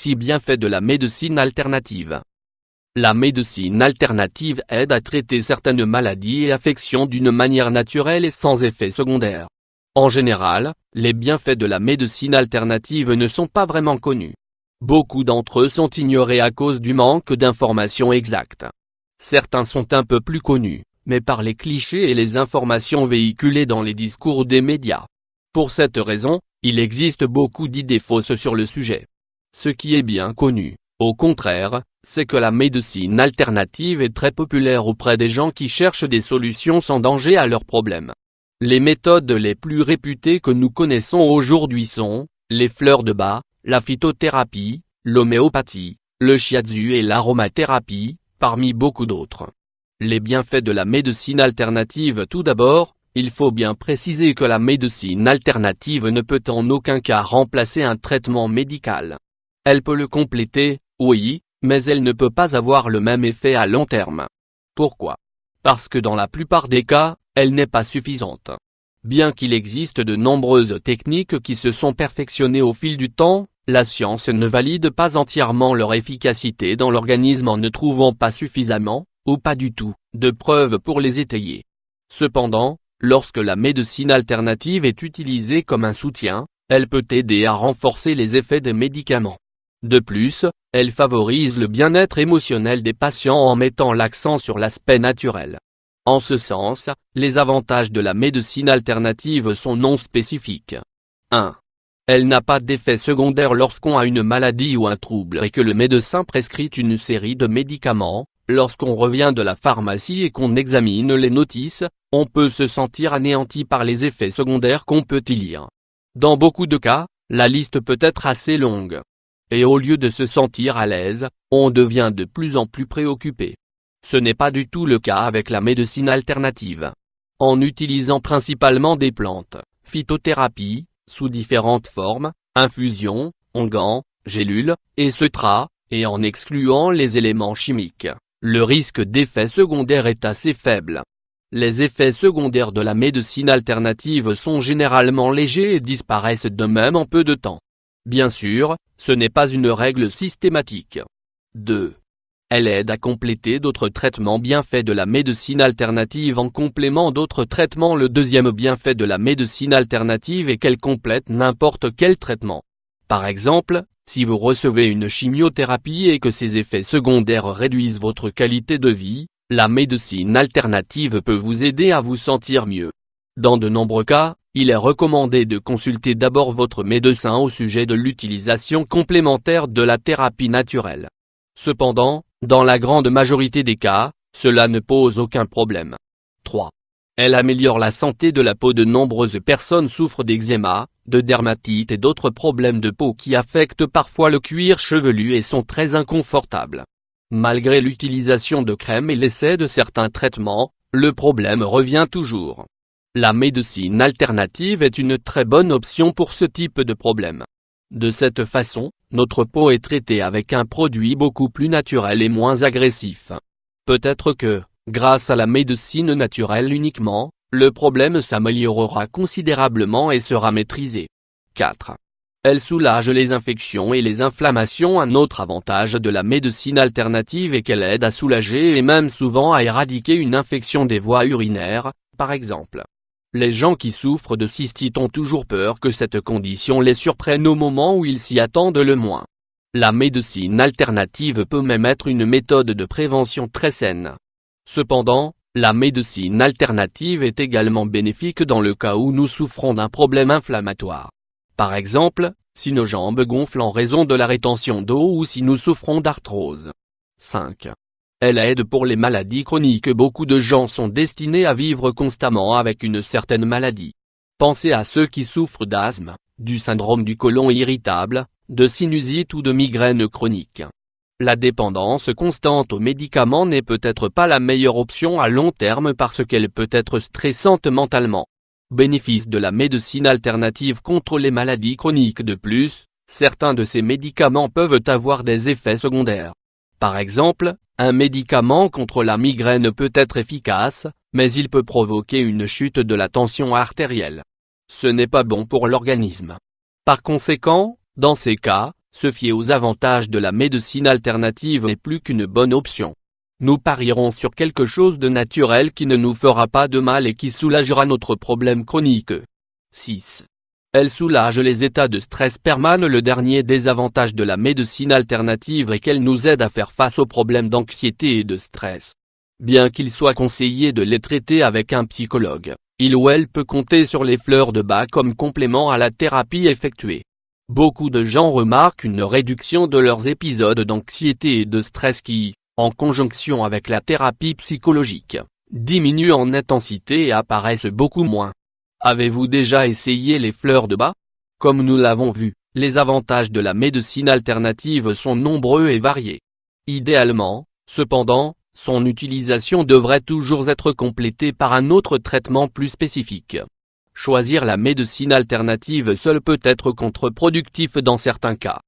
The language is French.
6 bienfaits de la médecine alternative. La médecine alternative aide à traiter certaines maladies et affections d'une manière naturelle et sans effet secondaire. En général, les bienfaits de la médecine alternative ne sont pas vraiment connus. Beaucoup d'entre eux sont ignorés à cause du manque d'informations exactes. Certains sont un peu plus connus, mais par les clichés et les informations véhiculées dans les discours des médias. Pour cette raison, il existe beaucoup d'idées fausses sur le sujet. Ce qui est bien connu, au contraire, c'est que la médecine alternative est très populaire auprès des gens qui cherchent des solutions sans danger à leurs problèmes. Les méthodes les plus réputées que nous connaissons aujourd'hui sont les fleurs de Bach, la phytothérapie, l'homéopathie, le shiatsu et l'aromathérapie, parmi beaucoup d'autres. Les bienfaits de la médecine alternative. Tout d'abord, il faut bien préciser que la médecine alternative ne peut en aucun cas remplacer un traitement médical. Elle peut le compléter, oui, mais elle ne peut pas avoir le même effet à long terme. Pourquoi? Parce que dans la plupart des cas, elle n'est pas suffisante. Bien qu'il existe de nombreuses techniques qui se sont perfectionnées au fil du temps, la science ne valide pas entièrement leur efficacité dans l'organisme en ne trouvant pas suffisamment, ou pas du tout, de preuves pour les étayer. Cependant, lorsque la médecine alternative est utilisée comme un soutien, elle peut aider à renforcer les effets des médicaments. De plus, elle favorise le bien-être émotionnel des patients en mettant l'accent sur l'aspect naturel. En ce sens, les avantages de la médecine alternative sont non spécifiques. 1. Elle n'a pas d'effet secondaire lorsqu'on a une maladie ou un trouble et que le médecin prescrit une série de médicaments. Lorsqu'on revient de la pharmacie et qu'on examine les notices, on peut se sentir anéanti par les effets secondaires qu'on peut y lire. Dans beaucoup de cas, la liste peut être assez longue. Et au lieu de se sentir à l'aise, on devient de plus en plus préoccupé. Ce n'est pas du tout le cas avec la médecine alternative. En utilisant principalement des plantes, phytothérapie, sous différentes formes, infusions, onguents, gélules, etc., et en excluant les éléments chimiques, le risque d'effets secondaires est assez faible. Les effets secondaires de la médecine alternative sont généralement légers et disparaissent d'eux-mêmes en peu de temps. Bien sûr, ce n'est pas une règle systématique. 2. Elle aide à compléter d'autres traitements. Bienfaits de la médecine alternative en complément d'autres traitements. Le deuxième bienfait de la médecine alternative est qu'elle complète n'importe quel traitement. Par exemple, si vous recevez une chimiothérapie et que ses effets secondaires réduisent votre qualité de vie, la médecine alternative peut vous aider à vous sentir mieux. Dans de nombreux cas, il est recommandé de consulter d'abord votre médecin au sujet de l'utilisation complémentaire de la thérapie naturelle. Cependant, dans la grande majorité des cas, cela ne pose aucun problème. 3. Elle améliore la santé de la peau. De nombreuses personnes souffrent d'eczéma, de dermatite et d'autres problèmes de peau qui affectent parfois le cuir chevelu et sont très inconfortables. Malgré l'utilisation de crèmes et l'essai de certains traitements, le problème revient toujours. La médecine alternative est une très bonne option pour ce type de problème. De cette façon, notre peau est traitée avec un produit beaucoup plus naturel et moins agressif. Peut-être que, grâce à la médecine naturelle uniquement, le problème s'améliorera considérablement et sera maîtrisé. 4. Elle soulage les infections et les inflammations. Un autre avantage de la médecine alternative est qu'elle aide à soulager et même souvent à éradiquer une infection des voies urinaires, par exemple. Les gens qui souffrent de cystite ont toujours peur que cette condition les surprenne au moment où ils s'y attendent le moins. La médecine alternative peut même être une méthode de prévention très saine. Cependant, la médecine alternative est également bénéfique dans le cas où nous souffrons d'un problème inflammatoire. Par exemple, si nos jambes gonflent en raison de la rétention d'eau ou si nous souffrons d'arthrose. 5. Elle aide pour les maladies chroniques. Beaucoup de gens sont destinés à vivre constamment avec une certaine maladie. Pensez à ceux qui souffrent d'asthme, du syndrome du côlon irritable, de sinusite ou de migraine chronique. La dépendance constante aux médicaments n'est peut-être pas la meilleure option à long terme parce qu'elle peut être stressante mentalement. Bénéfice de la médecine alternative contre les maladies chroniques. De plus, certains de ces médicaments peuvent avoir des effets secondaires. Par exemple, un médicament contre la migraine peut être efficace, mais il peut provoquer une chute de la tension artérielle. Ce n'est pas bon pour l'organisme. Par conséquent, dans ces cas, Se fier aux avantages de la médecine alternative n'est plus qu'une bonne option. Nous parierons sur quelque chose de naturel qui ne nous fera pas de mal et qui soulagera notre problème chronique. 6. Elle soulage les états de stress permanent. Le dernier des avantages de la médecine alternative est qu'elle nous aide à faire face aux problèmes d'anxiété et de stress. Bien qu'il soit conseillé de les traiter avec un psychologue, il ou elle peut compter sur les fleurs de Bach comme complément à la thérapie effectuée. Beaucoup de gens remarquent une réduction de leurs épisodes d'anxiété et de stress qui, en conjonction avec la thérapie psychologique, diminuent en intensité et apparaissent beaucoup moins. Avez-vous déjà essayé les fleurs de Bach? Comme nous l'avons vu, les avantages de la médecine alternative sont nombreux et variés. Idéalement, cependant, son utilisation devrait toujours être complétée par un autre traitement plus spécifique. Choisir la médecine alternative seule peut être contre-productif dans certains cas.